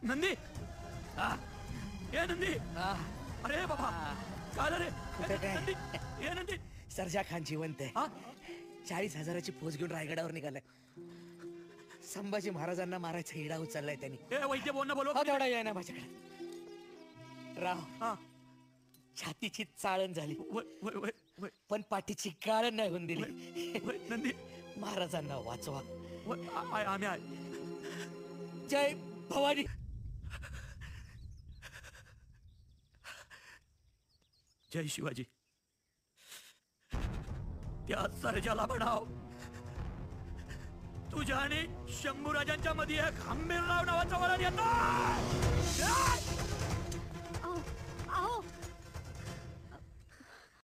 नंदी ये नंदी अरे बाबा काय रे नंदी ये नंदी सर्जा खान जिवंत आहे 40,000ची फौज घेऊन रायगडावर निघालाय संभाजी महाराजांना मारायचा हिडा उचललाय त्यांनी वैद्य बोलणं बोलव तेवढा आहे ना माझ्याकडे राव छातीची चाळण झाली पण पाठीची गाळण नाही होऊन दिली नंदी महाराजांना वाचवा आम्ही जय भवानी जय शिवाजी त्या सर्जाला म्हणाव तुझ्या आणि शंभूराजांच्या मध्ये एक हंबीरराव नावाचा वरण येतो अहो